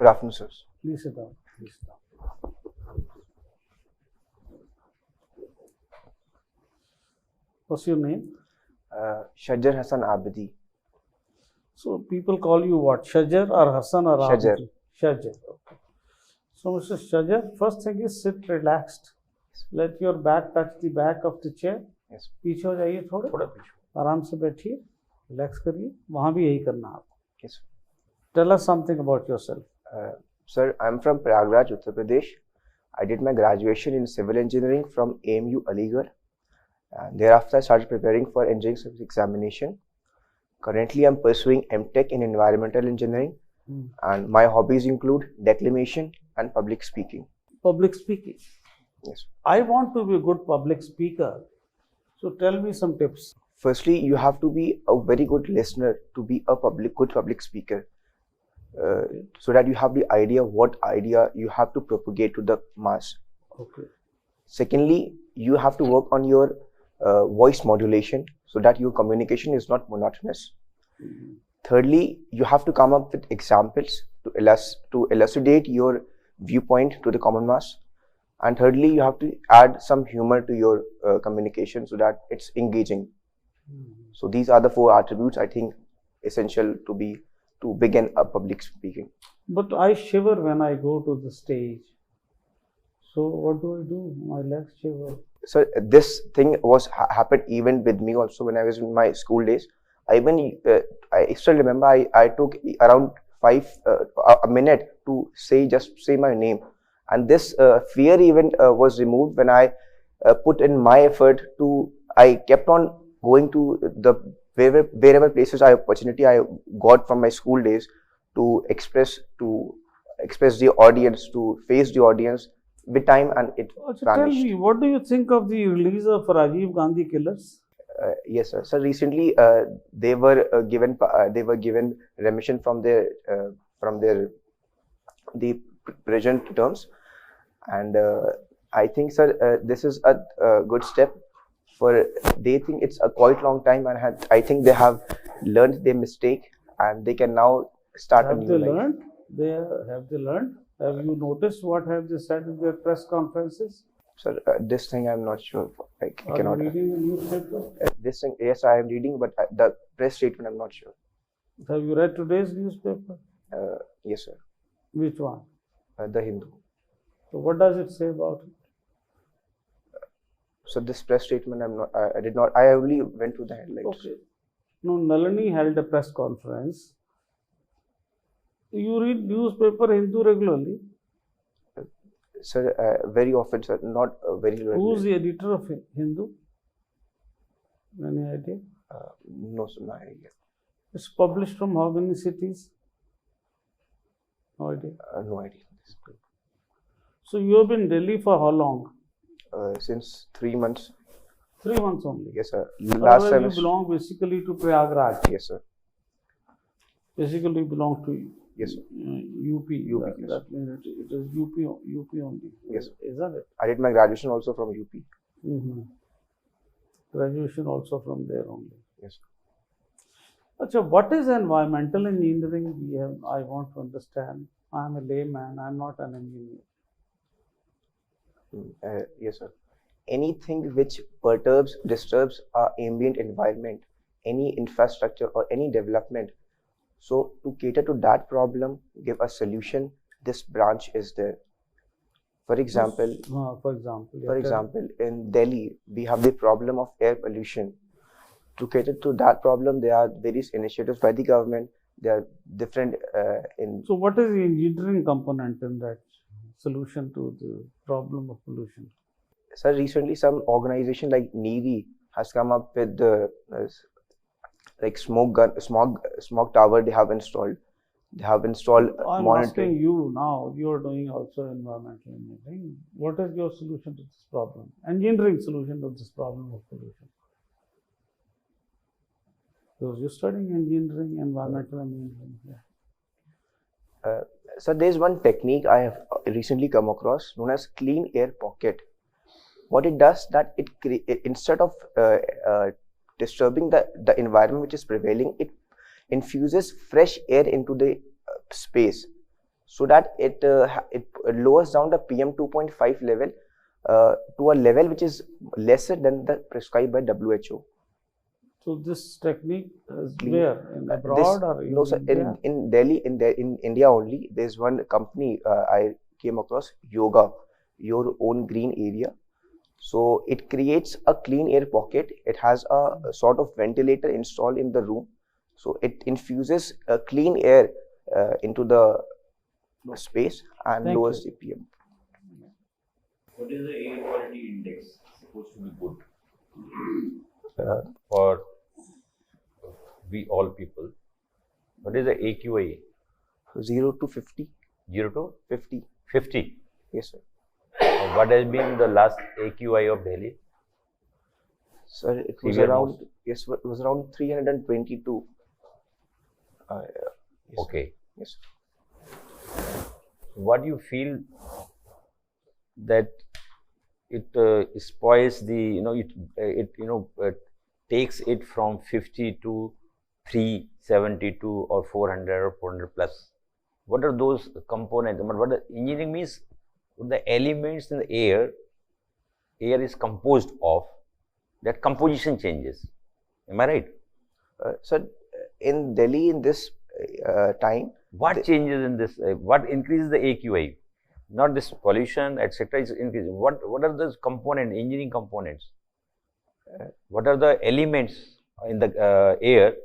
afternoon, sir. Please sit down. Please sit down. What's your name? Shajar Hasan Abidi. So people call you what? Shajar or Hasan or Shajar. Abidi? Shajar. Okay. So Mr. Shajar, first thing is sit relaxed. Let your back touch the back of the chair. Yes. पीछे हो जाइए थोड़ा आराम से बैठिए, relax करिए, वहाँ भी यही करना आप. Yes. Tell us something about yourself. Sir, I'm from Prayagraj, Uttar Pradesh. I did my graduation in civil engineering from AMU Aligarh. Thereafter, I started preparing for engineering service examination. Currently, I'm pursuing MTech in environmental engineering, and my hobbies include declamation and public speaking. Public speaking. Yes. I want to be a good public speaker. So tell me some tips. Firstly, you have to be a very good listener to be a good public speaker. So that you have the idea what idea you have to propagate to the mass. Okay. Secondly, you have to work on your voice modulation so that your communication is not monotonous. Thirdly, you have to come up with examples to elucidate your viewpoint to the common mass. And thirdly, you have to add some humor to your communication so that it's engaging. So these are the 4 attributes I think essential to begin a public speaking. But I shiver when I go to the stage. So what do? My legs shiver. So this thing happened even with me also when I was in my school days. I still remember I took around a minute to just say my name, and this fear even was removed when I put in my effort I kept on going to the wherever places opportunity I got from my school days to express the audience, to face the audience with time, and it vanished. Tell me, what do you think of the release of Rajiv Gandhi killers? Yes, sir. So recently, they were given remission from the prison terms, and I think, sir, this is a good step. They think it's a quite long time, and I think they have learned their mistake, and they can now start a new life. Have they learned? Have you noticed what have they said in their press conferences? Sir, this thing I'm not sure. I cannot. Are you reading the newspaper? This thing, yes, I am reading, but the press statement I'm not sure. Have you read today's newspaper? Yes, sir. Which one? The Hindu. So what does it say about it? So this press statement I did not. I only went to the headlines. Okay. No, Nalini held a press conference. You read newspaper Hindu regularly? Sir, very often, sir, not very regularly. Who's the editor of Hindu? Any idea? No, sir, no idea. It's published from how many cities? No idea. No idea. So you have been in Delhi for how long? Since 3 months. 3 months only? Yes, sir. Last time you belong basically to Prayagraj. Yes, sir. Basically belong to yes, sir. UP. That means it is UP only. Yes, isn't it? I did my graduation also from UP. Graduation also from there only. Yes. Achha, what is environmental engineering? I want to understand. I am a layman. I am not an engineer. Yes, sir. Anything which perturbs, disturbs our ambient environment, any infrastructure or any development. So to cater to that problem, give a solution, this branch is there. For example, in Delhi, we have the problem of air pollution. To cater to that problem, there are various initiatives by the government. There are different So what is the engineering component in that solution to the problem of pollution? Sir, recently some organization like NEERI has come up with the smog tower they have installed. They have installed I'm monitoring. asking you now, you are doing also environmental engineering. What is your solution to this problem? Engineering solution to this problem of pollution? Because you're studying engineering, environmental engineering. Yeah. So there's one technique I have recently come across known as clean air pocket. What it does that instead of disturbing the environment which is prevailing, it infuses fresh air into the space. so that it lowers down the PM 2.5 level to a level which is lesser than the prescribed by WHO. So this technique is where, in abroad or in no, sir, India? in Delhi, in India only. There's one company I came across, Yoga, Your Own Green Area. So it creates a clean air pocket. It has a sort of ventilator installed in the room. So it infuses clean air into the space and Thank lowers you. the PM. What is the air quality index supposed to be good Uh, for we all people? What is the AQI? 0 to 50. 0 to 50. 50. Yes, sir. What has been the last AQI of Delhi? Sir, it was Severe around, most. yes, it was around 322. Yes, Okay. Yes. What you feel that it spoils the, takes it from 50 to 372 or 400 or 400 plus. What are those components? What the engineering means, the elements in the air is composed of, that composition changes. Am I right? Sir, in Delhi in this time, What changes in this? What increases the AQI? Not this pollution, etc. is increasing. What are those components, engineering components? What are the elements in the air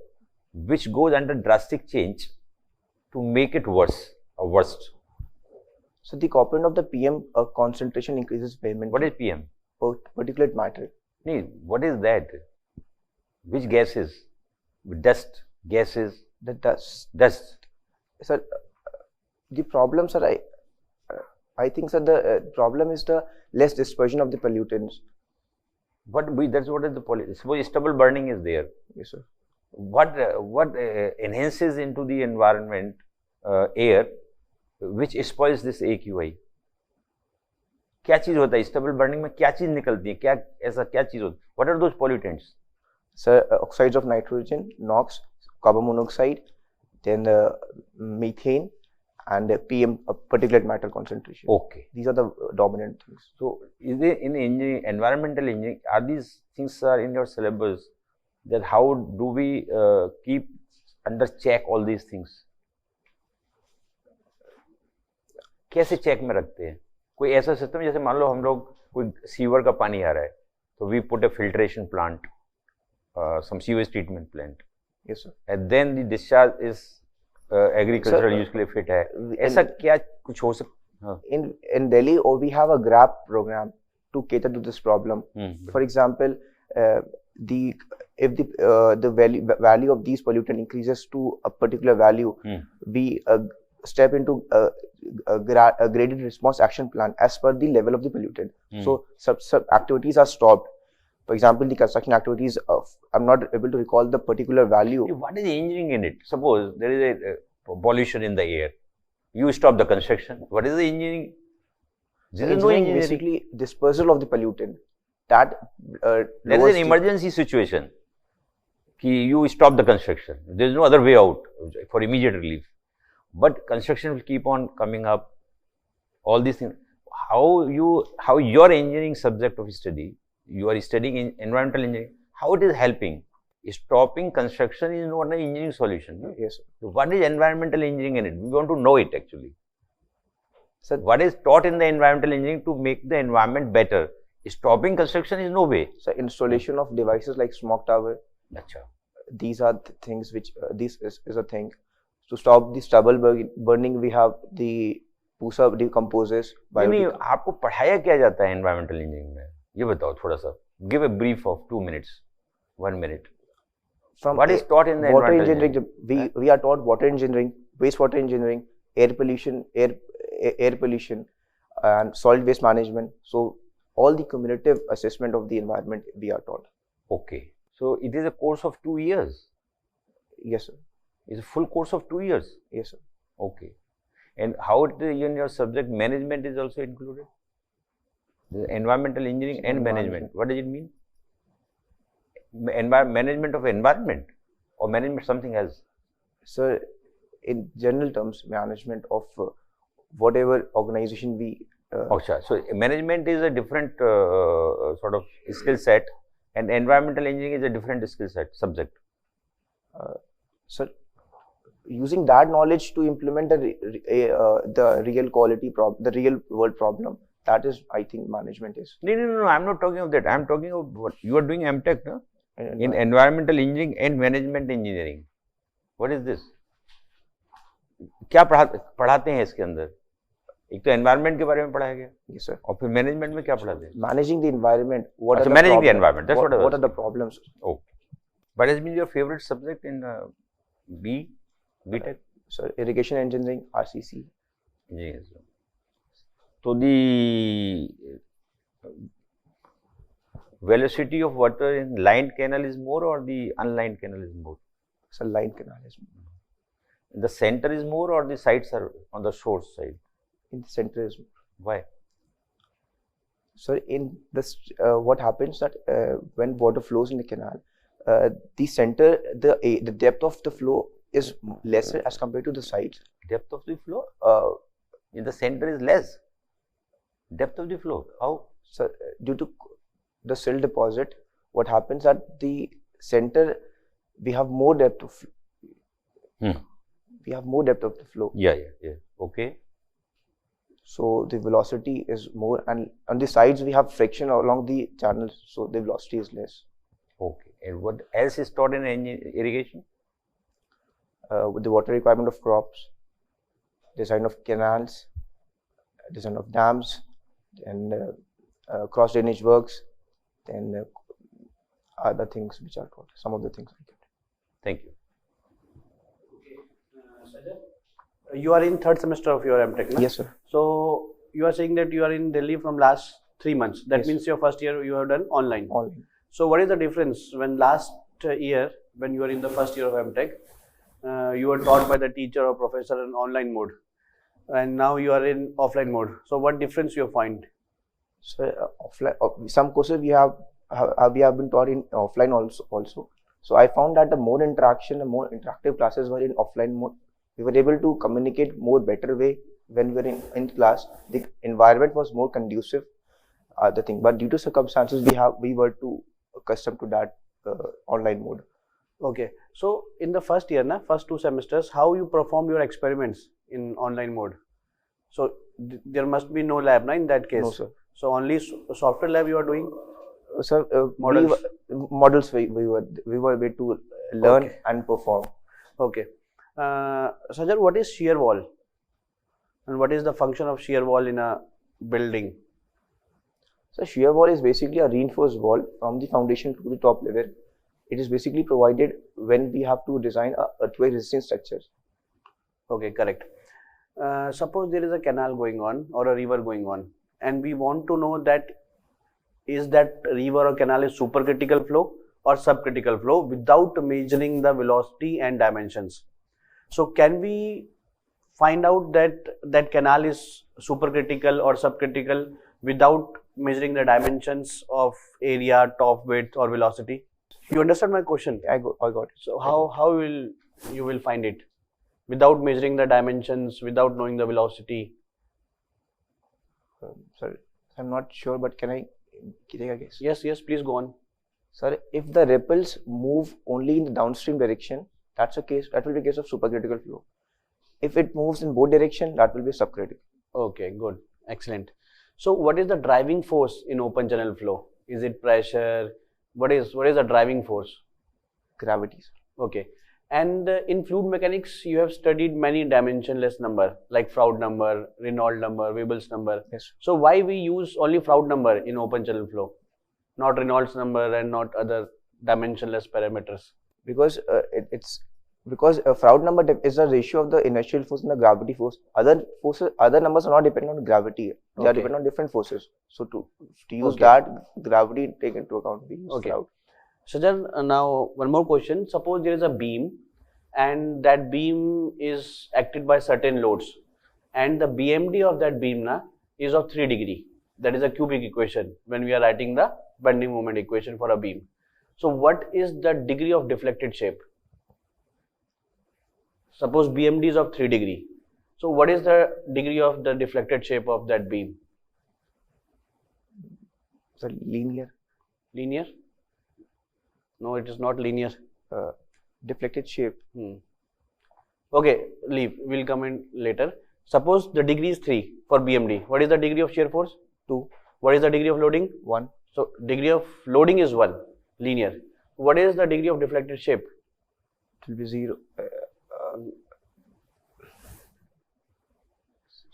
which goes under drastic change to make it worse or worst? so the component of the PM concentration increases vehemently. What is PM? Particulate matter? Nee, what is that? Which gases? Dust, gases, The dust. dust. Sir, the problem, sir, I think, sir, the problem is the less dispersion of the pollutants. That's what is the pollution. Suppose stubble burning is there. Yes, sir. What enhances into the environment air which spoils this AQI? क्या चीज होता है stubble burning में? क्या चीज निकलती है? क्या ऐसा क्या चीज होती है? What are those pollutants? Sir, oxides of nitrogen, NOx, carbon monoxide, then methane, and PM, particulate matter concentration. Okay. These are the dominant things. So, is there in engineering, environmental engineering, are these things are in your syllabus? That how do we keep under check all these things? कैसे check में रखते हैं? कोई ऐसा system जैसे मान लो हम लोग कोई सीवर का पानी आ रहा है तो we put a filtration plant, some sewage treatment plant. Yes, sir. And then the discharge is agricultural use के लिए fit है. ऐसा क्या कुछ हो सकता? In Delhi, we have a GRAP program to cater to this problem. For example, if the value of these pollutant increases to a particular value, we step into a graded response action plan as per the level of the pollutant. So sub activities are stopped. For example, the construction activities, I'm not able to recall the particular value. What is engineering in it? Suppose there is a pollution in the air. You stop the construction. What is the engineering? There is no engineering. Basically, dispersal of the pollutant. That there is an emergency situation. You stop the construction. There is no other way out for immediate relief. But construction will keep on coming up. All these things. How your engineering subject of study, you are studying in environmental engineering, how it is helping? Stopping construction is not an engineering solution. No? Yes, sir. So what is environmental engineering in it? We want to know it actually. Sir, what is taught in the environmental engineering to make the environment better? Stopping construction is no way. So installation of devices like smoke tower. Achha. These are the things which this is a thing. To stop the stubble burning, we have the pusa decomposes. नहीं, आपको पढ़ाया क्या जाता है environmental engineering में? ये बताओ थोड़ा सा. Give a brief of 2 minutes, 1 minute. From what is taught in the water environmental engineering? We are taught water engineering, wastewater engineering, air pollution, air pollution, and solid waste management. So all the cumulative assessment of the environment we are taught. Okay. So it is a course of 2 years. Yes, sir. It's a full course of 2 years. Yes, sir. Okay. And how in your subject management is also included? The environmental engineering and management. What does it mean? Management of environment or management something else? Sir, in general terms, management of whatever organization we. Okay, so management is a different sort of skill set, and environmental engineering is a different skill set subject. So, using that knowledge to implement the real quality the real world problem, that is, I think, management is. No, I'm not talking of that. I'm talking of what you are doing MTech, no? In environmental engineering and management engineering. What is this? क्या पढ़ाते हैं इसके अंदर? एक तो environment के बारे में पढ़ाया गया. Yes, sir. और फिर management में क्या पढ़ाते हैं? Managing the environment. What are the managing the environment. That's what are the problems? Okay. What has been your favorite subject in BTech? Sir, irrigation engineering, RCC. Yes. So the velocity of water in lined canal is more or the unlined canal is more? So lined canal is more. The center is more or the sides are on the shore side? In the center is more. Why? So in this, what happens that when water flows in the canal, the center, the depth of the flow is lesser as compared to the sides. Depth of the flow in the center is less. Depth of the flow, how? So due to the silt deposit, what happens at the center, we have more depth of flow. We have more depth of the flow. Yeah. Okay. So the velocity is more, and on the sides we have friction along the channels, so the velocity is less. Okay. And what else is taught in irrigation? With the water requirement of crops, design of canals, design of dams, and cross drainage works, then other things which are taught. Some of the things like that. Thank you. You are in third semester of your MTech, no? Yes, sir. So you are saying that you are in Delhi from last 3 months. That Yes. means your first year you have done online. Online. So what is the difference when last year, when you were in the first year of MTech, you were taught by the teacher or professor in online mode, and now you are in offline mode. So what difference you find? So offline, some courses we have been taught in offline also. So I found that the more interactive classes were in offline mode. We were able to communicate more better way when we were in class. The environment was more conducive, the thing. But due to circumstances, we were too accustomed to that online mode. Okay. So in the first year, first 2 semesters, how you perform your experiments in online mode? So there must be no lab, in that case. No, sir. So only software lab you are doing. Sir, Models. we were able to learn and perform. Okay. Shajar, what is shear wall? And what is the function of shear wall in a building? So shear wall is basically a reinforced wall from the foundation to the top level. It is basically provided when we have to design earthquake resistant structures. Okay, correct. Suppose there is a canal going on or a river going on, and we want to know that is that river or canal is supercritical flow or subcritical flow without measuring the velocity and dimensions. So can we find out that that canal is supercritical or subcritical without measuring the dimensions of area, top width or velocity? You understand my question? I got it. So how will you find it without measuring the dimensions, without knowing the velocity? Sorry, I'm not sure, but can I take a guess? Yes, please go on. Sir, if the ripples move only in the downstream direction, that will be a case of supercritical flow. If it moves in both direction, that will be subcritical. Okay, good, excellent. So what is the driving force in open channel flow? Is it pressure? What is the driving force? Gravity, sir. Okay. And in fluid mechanics, you have studied many dimensionless number like Froude number, Reynolds number, Weibull's number. Yes. So why we use only Froude number in open channel flow, not Reynolds number and not other dimensionless parameters? Because Froude number is the ratio of the inertial force and the gravity force. Other numbers are not dependent on gravity. They are dependent on different forces. So to use that, gravity take into account. We use Froude. Shajar, now one more question. Suppose there is a beam and that beam is acted by certain loads, and the BMD of that beam is of 3 degree. That is a cubic equation when we are writing the bending moment equation for a beam. So what is the degree of deflected shape? Suppose BMD is of 3 degree So what is the degree of the deflected shape of that beam? So linear, Linear? No, it is not linear. deflected shape. Okay, leave. We'll come in later. Suppose the degree is 3 for BMD. What is the degree of shear force? 2, What is the degree of loading? 1, So degree of loading is 1, linear. What is the degree of deflected shape? it will be 0.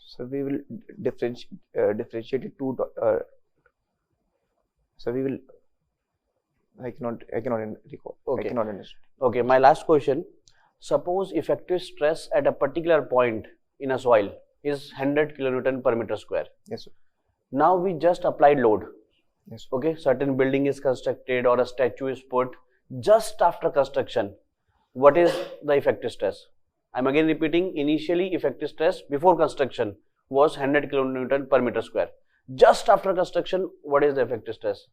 So we will differentiate it to. So we will. I cannot recall. Okay. I cannot understand. Okay, my last question. Suppose effective stress at a particular point in a soil is 100 kilonewton per meter square. Yes, sir. Now we just applied load. Yes, sir. Okay, certain building is constructed or a statue is put. Just after construction, what is the effective stress? I'm again repeating, initially effective stress before construction was 100 kilonewton per meter square. Just after construction, what is the effective stress?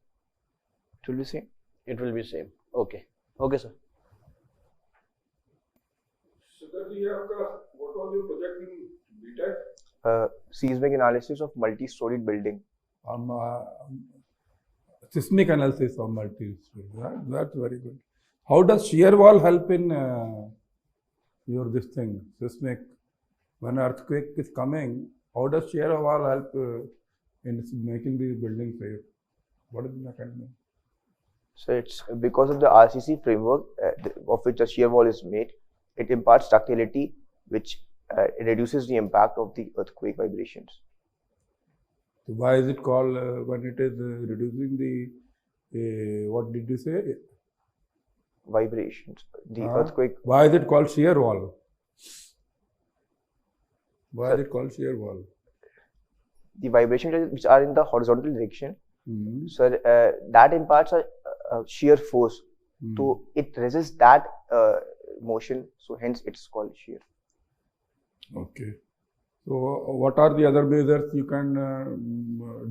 It will be same. It will be same. Okay. Okay, sir. Shajar ji, what was your project in BTech? Seismic analysis of multi-storied building. Seismic analysis of multi-story. That's very good. How does shear wall help in your this thing, seismic? When earthquake is coming, how does shear wall help in making the building safe? What is the mechanism? So it's because of the RCC framework of which the shear wall is made. It imparts ductility, which reduces the impact of the earthquake vibrations. So why is it called when it is reducing the what did you say? Vibrations. The earthquake. Why is it called shear wall? Why is it called shear wall? The vibrations which are in the horizontal direction. So that imparts a shear force. So it resists that motion. So hence it's called shear. Okay. So what are the other measures you can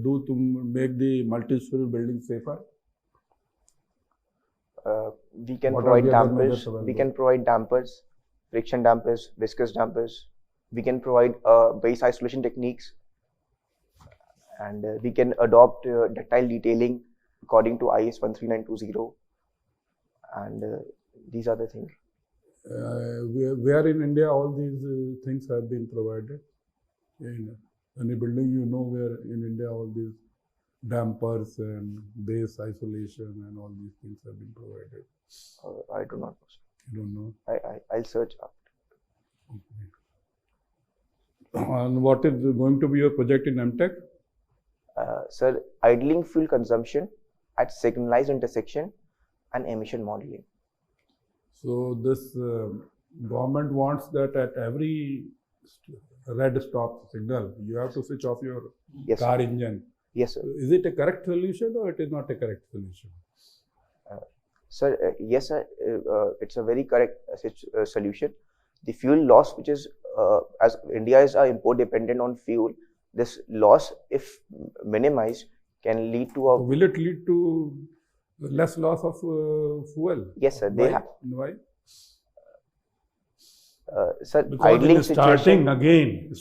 do to make the multi-story building safer? We can What are provide the other dampers. measures available? We can provide dampers, friction dampers, viscous dampers. We can provide base isolation techniques, and we can adopt ductile detailing according to IES 13920. And these are the things. Where in India all these things have been provided? In any building, you know, where in India all these dampers and base isolation and all these things have been provided? I do not know. You don't know? I'll search up. Okay. And what is going to be your project in MTech? Sir, idling fuel consumption at signalized intersection and emission modeling. So this government wants that at every red stop signal, you have to switch off your Yes, car sir. engine. Yes, sir. Is it a correct solution or it is not a correct solution? Sir, yes, sir. It's a very correct solution. The fuel loss, which is as India is import dependent on fuel, this loss, if minimized, can lead to a. Will it lead to less loss of fuel? Yes, sir. Why? They have. Why? Sir, Because idling in starting situation. again,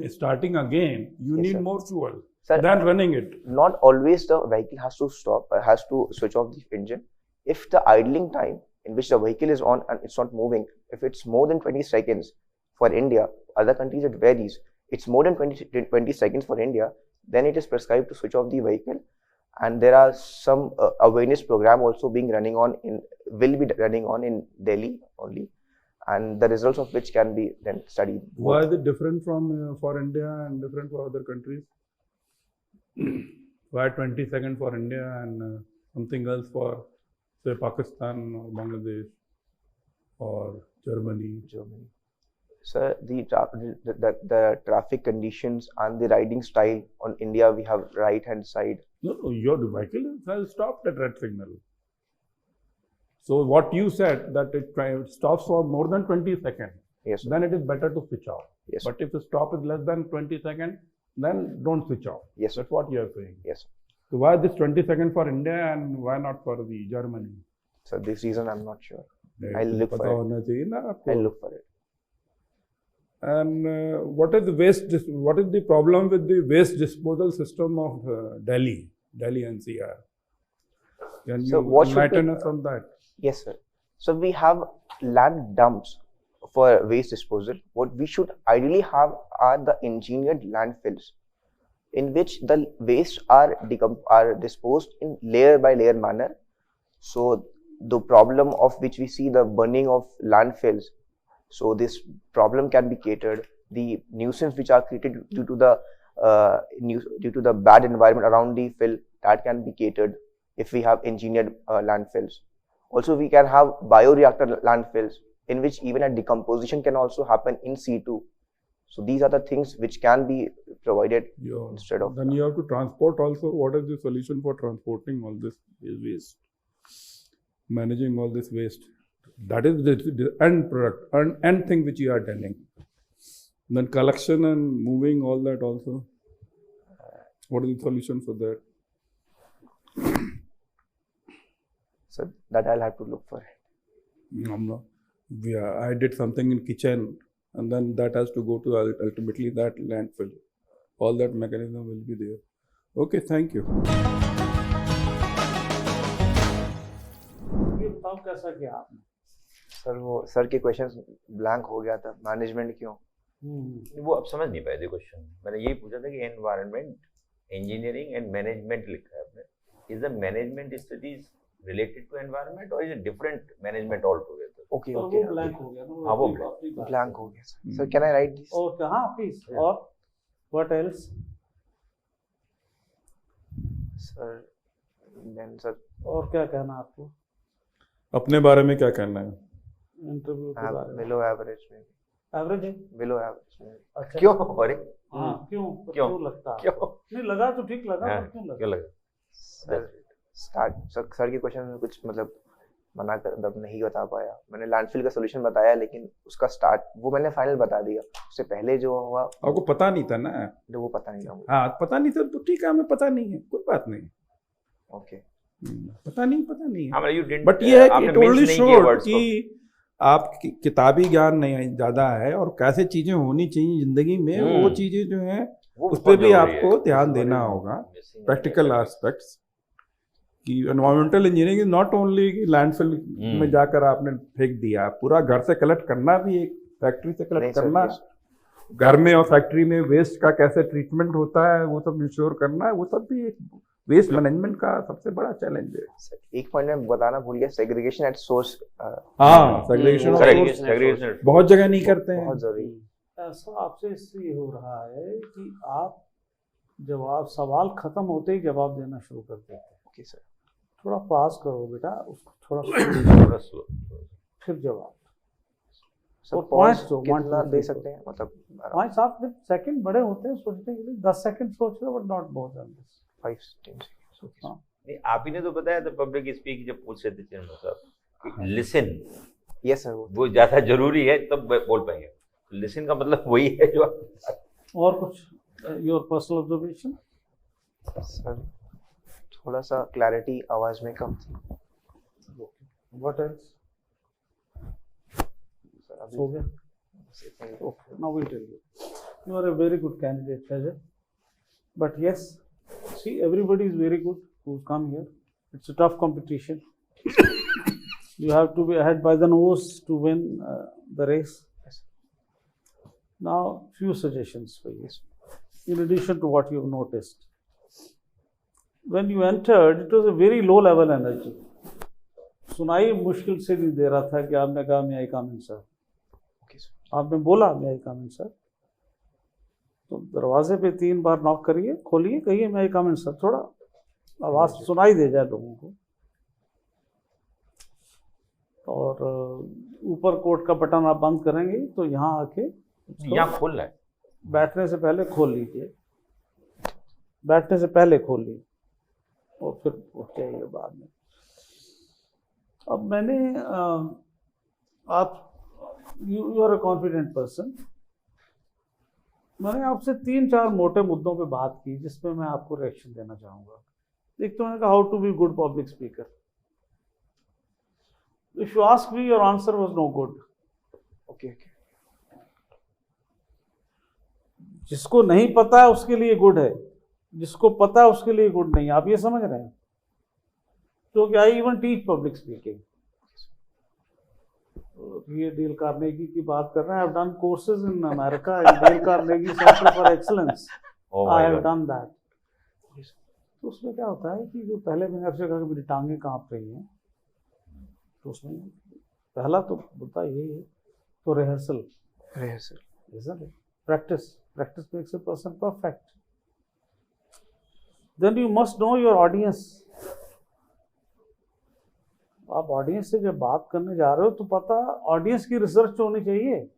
starting again, you Yes, need sir. more fuel Sir, than running it. not always the vehicle has to stop, has to switch off the engine. If the idling time in which the vehicle is on and it's not moving, if it's more than 20 seconds for India, other countries it varies. It's more than 20 seconds for India, then it is prescribed to switch off the vehicle. And there are some awareness program also will be running on in Delhi only, and the results of which can be then studied. Why is it different from for India and different for other countries? Why 20 seconds for India and something else for, say, Pakistan or Bangladesh or Germany? Sir, the traffic conditions and the riding style on India, we have right hand side. No, your vehicle has stopped at red signal. So what you said that it stops for more than 20 seconds, Yes, sir. then it is better to switch off. Yes, But if the stop is less than 20 seconds, then don't switch off. Yes, sir. That's what you are saying. Yes. So why this 20 seconds for India and why not for the Germany? So this reason I'm not sure. नहीं, I'll look for पता it. होना चाहिए ना आपको. I'll look for it. And what is the problem with the waste disposal system of Delhi NCR? Can So you what should enlighten be- us on that? Yes, sir. So we have land dumps for waste disposal. What we should ideally have are the engineered landfills, in which the waste are disposed in layer by layer manner. So the problem of which we see the burning of landfills, so this problem can be catered. The nuisance which are created due to the bad environment around the fill, that can be catered if we have engineered landfills. Also, we can have bioreactor landfills, in which even a decomposition can also happen in situ. So these are the things which can be provided Yeah. instead of. Then you have to transport also. What is the solution for transporting all this waste? Managing all this waste. That is the end product, end thing which you are telling. Then collection and moving all that also. What is the solution for that? So that I'll have to look for. I did something in kitchen, and then that has to go to ultimately that landfill. All that mechanism will be there. Okay, thank you. ये बताओ कैसा किया आपने? Sir के questions blank हो गया था, management क्यों? वो अब समझ नहीं पाए थे क्वेश्चन। मैंने यही पूछा था कि एनवायरनमेंट, इंजीनियरिंग एंड मैनेजमेंट लिखा है आपने। Is the management studies related to environment और is it different management all together? Okay और ओके, वो ब्लैंक हो गया ना? हाँ, वो ब्लैंक हो गया sir. Sir can I write this? और हाँ प्लीज। और what else? Sir then sir और क्या कहना आपको अपने बारे में क्या कहना है? इंटरव्यू के बारे में? बिलो एवरेज में, एवरेज है? बिलो एवरेज में। अच्छा क्यों? अरे हाँ क्यों क्यों? क्यों लगता है? क्यों? नहीं लगा तो ठीक लगा, हाँ, पर क्यों लगा? क्यों लगा? सर स्टार्ट सर के क्वेश्चन में कुछ मतलब मना कर मतलब नहीं बता पाया। मैंने लैंडफिल का सोल्यूशन बताया, लेकिन उसका स्टार्ट वो मैंने फाइनल बता दिया। उससे पहले जो हुआ आपको पता नहीं था ना? तो वो पता नहीं था मुझे। हाँ, पता नहीं था तो ठीक है, हमें पता नहीं है, कोई बात नहीं। ओके, पता नहीं हाँ, मतलब you didn't- बट ये है कि आपने इट ओनली mince नहीं किए शोड words को। कि आपकी किताबी ज्ञान नहीं ज़्यादा है और कैसे चीज़ें होनी चाहिए ज़िंदगी में, वो चीज़ें जो हैं वो उस बहुत पर भी जरूरी आपको है। ध्यान देना होगा। Missing प्रैक्टिकल एस्पेक्ट्स कि environmental engineering is not only landfill में जाकर आपने फेंक दिया, पूरा घर से कलेक्ट करना भी, एक फैक्ट्री से नहीं कलेक्ट सर, करना, yes. घर में और फैक्ट्री में वेस्ट का कैसे ट्रीटमेंट होता है वो सब इंश्योर करना है, वो सब भी एक वेस्ट मैनेजमेंट का सबसे बड़ा चैलेंज है। सर, एक पॉइंट में बताना भूल गया, सेग्रीगेशन एट सोर्स। हाँ, सेग्रीगेशन Segregation बहुत जगह नहीं करते हैं। बहुत जरूरी है। ऐसा आपसे इसलिए हो रहा है कि आप जवाब सवाल खत्म होते ही जवाब देना शुरू कर देते हैं। ओके सर, थोड़ा पास करो बेटा उसको, थोड़ा थोड़ा slow। फिर जवाब। सर और पॉइंट points दो, one, कितना two, दे three, सकते हैं मतलब? 5-7 सेकंड बड़े होते हैं सोचने के लिए। 10 सेकंड सोच लो, but not more than this. 5-10 seconds. हाँ। नहीं, आप ही ने तो बताया था पब्लिक स्पीक जब पूछ रहे थे चेयरमैन साहब, लिसन यस सर, वो ज्यादा जरूरी है तब बोल पाएंगे। लिसन का मतलब वही है जो और कुछ योर पर्सनल ऑब्जर्वेशन? सर थोड़ा सा क्लैरिटी आवाज में कम थी। What else? सर अभी हो गया? Okay, now we'll tell you. You are a very good candidate, Shajar. But yes, see, everybody is very good who's come here. It's a tough competition. You have to be ahead by the nose to win the race. Now, few suggestions for you. In addition to what you've noticed, when you entered, it was a very low level energy. सुनाई मुश्किल से नहीं दे रहा था कि आपने कहा मैं आई कम इन सर। आपने बोला मैं आई कम इन सर, तो दरवाजे पे 3 बार नॉक करिए, खोलिए, कहिए मैं आई कम इन सर, थोड़ा आवाज सुनाई दे जाए लोगों को। और ऊपर कोट का बटन आप बंद करेंगे तो यहाँ आके यहाँ खोल रहा है, बैठने से पहले खोल लीजिए, बैठने से पहले खोल लीजिए और फिर उठ जाइए बाद में। अब मैंने आप you are a confident person, मैंने आपसे 3-4 मोटे मुद्दों पे बात की जिसपे मैं आपको रिएक्शन देना चाहूँगा। एक तो मैंने कहा how to be good public speaker. If you ask me your answer was no good. Okay okay. जिसको नहीं पता है उसके लिए गुड है, जिसको पता है उसके लिए गुड नहीं। आप ये समझ रहे हैं? तो I even teach public speaking. ये डेल कार्नेगी की बात कर रहे हैं। I have done courses in America in Dale Carnegie centre for excellence. I have done that. तो उसमें क्या होता है कि जो पहले मैंने आपसे कहा कि मेरी टांगें कांप रही हैं, तो उसमें पहला तो मुद्दा यही है, तो rehearsal practice makes a person perfect. Then you must know your audience. आप ऑडियंस से जब बात करने जा रहे हो तो पता ऑडियंस की रिसर्च होनी चाहिए।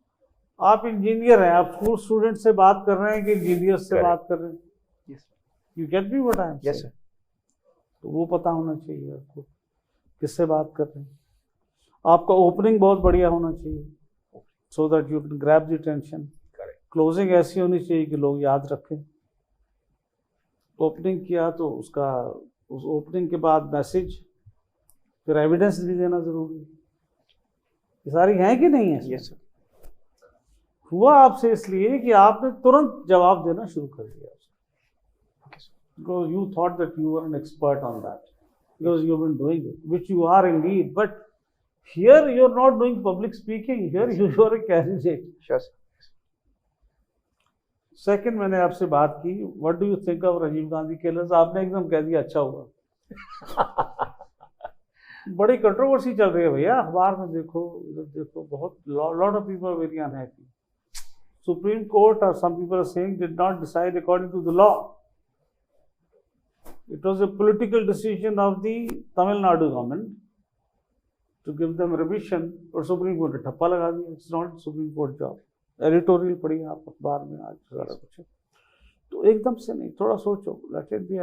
आप इंजीनियर हैं, आप स्कूल स्टूडेंट से बात कर रहे हैं कि इंजीनियर से बात कर रहे हैं। You get me what I am saying? तो वो पता होना चाहिए आपको किससे बात कर रहे हैं। आपका ओपनिंग बहुत बढ़िया होना चाहिए, so that you can grab the attention. Closing ऐसी होनी चाहिए कि लोग याद रखें। ओपनिंग किया तो उसका, उस ओपनिंग के बाद मैसेज, फिर एविडेंस भी देना जरूरी है। ये सारी हैं कि नहीं है? Yes sir. हुआ आपसे इसलिए कि आपने तुरंत जवाब देना शुरू कर दिया, because you thought that you were an expert on that, because you've been doing it, which you are indeed, but here you're not doing public speaking, here you are a candidate. Sure. Second, मैंने आपसे बात की, what do you think of Rajiv Gandhi killers? आपने एकदम कह दिया अच्छा हुआ। बड़ी कंट्रोवर्सी चल रही है भैया, अखबार में देखो, इधर देखो, बहुत lot of people are very unhappy. Supreme Court और some people are saying did not decide according to the law. It was a political decision of the Tamil Nadu government to give them revision, और supreme court ने ठप्पा लगा दिया। It's not supreme court job. Editorial पढ़ी आप अखबार में आज सारा कुछ है, तो एकदम से नहीं, थोड़ा सोचो, लेट इट बी।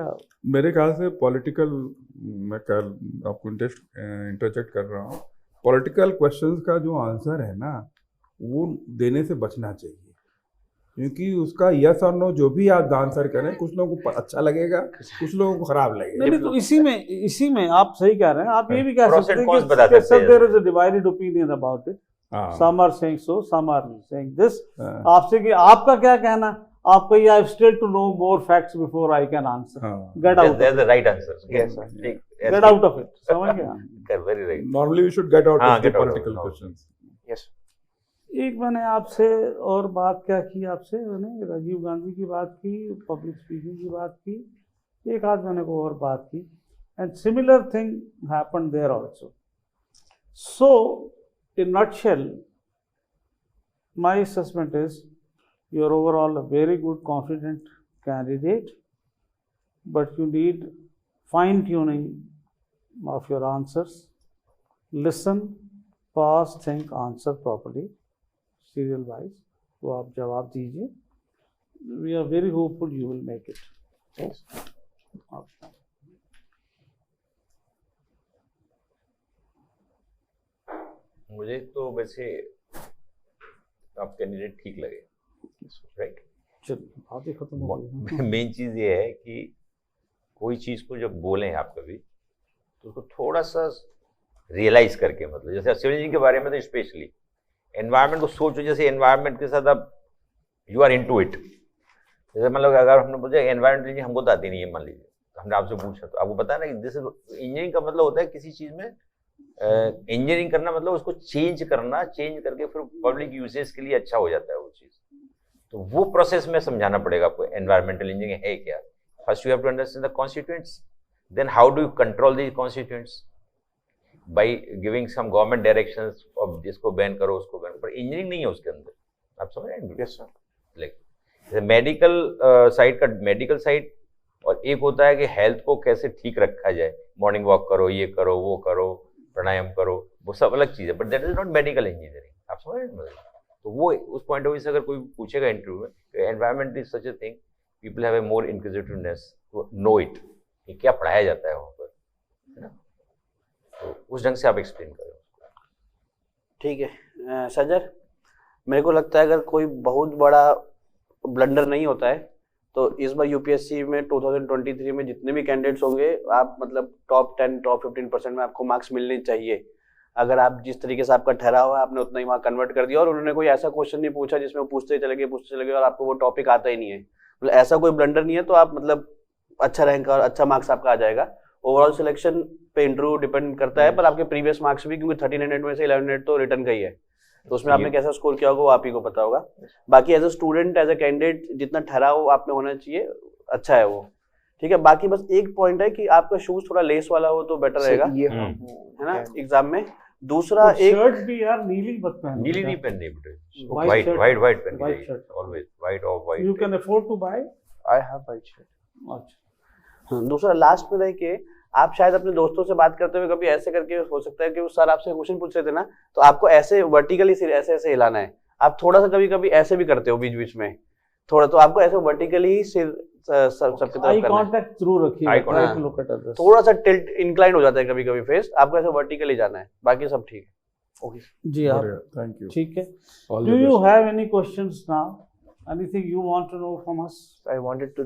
मेरे ख्याल से पॉलिटिकल, मैं कल आपको इंटरजेक्ट कर रहा हूँ, पॉलिटिकल क्वेश्चंस का जो आंसर है ना, वो देने से बचना चाहिए, क्योंकि उसका यस और नो जो भी आप आंसर करें, कुछ लोगों को अच्छा लगेगा, कुछ लोगों को खराब लगेगा। नहीं, तो इसी में आप सही कह रहे हैं। आप ये भी कह सकते हैं कि there is a divided opinion about it, some are saying so, some are saying this. आपसे कि आपका क्या कहना, आपको ये, I still to know more facts before I can answer. Get out, that's the right answer. Yes sir, get out of it. समझ गया? Very right. Normally we should get out of the political questions. Yes. एक मैंने आपसे और बात क्या की, आपसे मैंने राजीव गांधी की बात की, पब्लिक स्पीकिंग की बात की, एक आध मैंने को और बात की, and similar thing happened there also. So in nutshell, my assessment is you are overall a very good, confident candidate, but you need fine tuning of your answers. Listen, pause, think, answer properly, serial wise. तो आप जवाब दीजिए। We are very hopeful you will make it. Thanks. मुझे तो वैसे आप candidate ठीक लगे, राइट? चलिए, बात ही खत्म हो गई। मेन चीज़ ये है कि कोई चीज़ को जब बोलें आप कभी, तो उसको थोड़ा सा रियलाइज करके, मतलब जैसे एस्ट्रोलॉजी के बारे में तो स्पेशली एनवायरनमेंट को सोचो, जैसे एनवायरनमेंट के साथ आप यू आर इनटू इट। जैसे मतलब अगर हमने बोला एनवायरनमेंट हमको तो आती नहीं है, मान लीजिए हमने आपसे पूछा, तो आपको पता है ना कि दिस इंजीनियरिंग का मतलब होता है किसी चीज़ में इंजीनियरिंग करना, मतलब उसको चेंज करना, चेंज करके फिर पब्लिक यूजेस के लिए अच्छा हो जाता है वो चीज़। तो वो प्रोसेस में समझाना पड़ेगा आपको एनवायरमेंटल इंजीनियरिंग है क्या। First you have to understand the constituents, then how do you control the constituents by giving some government directions, अब जिसको बैन करो उसको बैन, पर इंजीनियरिंग नहीं है उसके अंदर। आप समझ रहे हैं? Yes sir. Like medical side का मेडिकल साइड, और एक होता है कि हेल्थ को कैसे ठीक रखा जाए, मॉर्निंग वॉक करो, ये करो, वो करो, प्राणायाम करो, वो सब अलग चीज़ है, but that is not medical engineering. आप समझ रहे हैं? तो वो उस पॉइंट ऑफ व्यू से अगर कोई पूछेगा इंटरव्यू में, environment is such a thing, people have a more inquisitiveness to know it, कि क्या पढ़ाया जाता है वहाँ पर, है ना? तो उस ढंग से आप एक्सप्लेन करें। ठीक है शजर, मेरे को लगता है अगर कोई बहुत बड़ा ब्लंडर नहीं होता है, तो इस बार यूपीएससी में 2023 में जितने भी कैंडिडेट्स होंगे, आप मतलब टॉप 10 टॉप 15% में आपको मार्क्स मिलने चाहिए। अगर आप जिस तरीके से आपका ठहराव है आपने उतना ही वहाँ कन्वर्ट कर दिया और उन्होंने कोई ऐसा क्वेश्चन नहीं पूछा जिसमें वो पूछते चले गए और आपको वो टॉपिक आता ही नहीं है, मतलब ऐसा कोई ब्लंडर नहीं है, तो आप मतलब अच्छा रैंक और अच्छा मार्क्स आपका आ जाएगा। ओवरऑल सिलेक्शन पे इंटरव्यू डिपेंड करता है, पर आपके प्रीवियस मार्क्स भी, क्योंकि 1300 में से 1100 तो रिटर्न का ही है, तो उसमें आपने कैसा स्कोर किया होगा वो आप ही को पता होगा। बाकी as a student, as a candidate, जितना ठहराव आपने होना चाहिए अच्छा है वो, ठीक है। बाकी बस एक पॉइंट है कि आपका शूज थोड़ा लेस वाला हो तो बेटर रहेगा, है ना, एग्जाम में। दूसरा एक शर्ट भी यार नीली मत पहनो, नीली नहीं पहननी बेटे, White shirt. वाइट पहननी White चाहिए, shirt. ऑलवेज वाइट और white. You can afford to buy? I have white shirt. अच्छा, दूसरा लास्ट में रह के, आप शायद अपने दोस्तों से बात करते हुए कभी ऐसे करके हो सकता है कि वो सर आपसे क्वेश्चन पूछ रहे थे ना, तो आपको ऐसे वर्टिकली सिर ऐसे ऐसे हिलाना है। आप थोड़ा सा कभी कभी ऐसे भी करते हो बीच बीच में थोड़ा, तो आपको ऐसे वर्टिकली ही सिर सबकी तरफ आई करना है। कांटेक्ट जरूर रखिए, Eye try contact. to look at others. थोड़ा सा टिल्ट इंक्लाइन हो जाता है कभी कभी फेस, आपको ऐसे वर्टिकली जाना है, बाकी सब ठीक है। जी आप थैंक यू। ठीक है। All Do the you best. have any questions now? Anything you want to know from us? I wanted to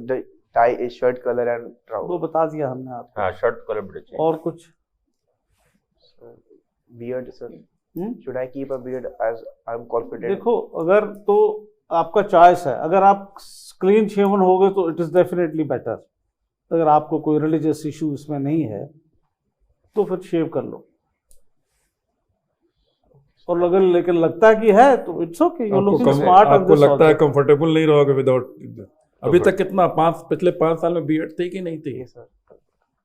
tie a shirt color and वो trouser. बता दिया हमने आपको। हाँ, शर्ट कलर बेटे चाहिए। और कुछ? Beard, sir. Hmm? Should I keep a beard as I'm confident? देखो, अगर तो आपका चॉइस है, अगर आप क्लीन शेवन हो गए तो इट इज डेफिनेटली बेटर। अगर आपको कोई रिलीजियस इशू इसमें नहीं है तो फिर शेव कर लो, और अगर लेकिन लगता है कि है तो it's okay, you looking smart. आपको लगता है कंफर्टेबल नहीं रहोगे विदाउट, अभी तक कितना पिछले 5 साल में बीएड थी कि नहीं थी? Yes, sir.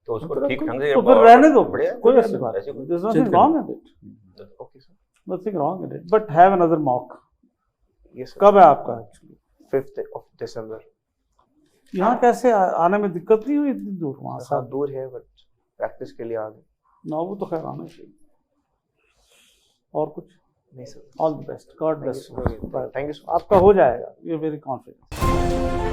तो उसको ठीक ढंग से तो फिर रहने दो, बढ़िया, कोई ऐसी बात ऐसी नहीं, कोई- there's nothing wrong in it, Okay, sir. nothing wrong in it, but have another mock. Yes, sir. कब है आपका एक्चुअली? 5th of December. यहाँ कैसे आने में दिक्कत नहीं हुई इतनी दूर? वहाँ हाँ, साथ दूर है बट प्रैक्टिस के लिए आ गए। ना, वो तो खैर आना चाहिए। और कुछ? नहीं sir. All the best, God bless. Thank you so much. आपका हो जाएगा, यू आर वेरी कॉन्फिडेंट।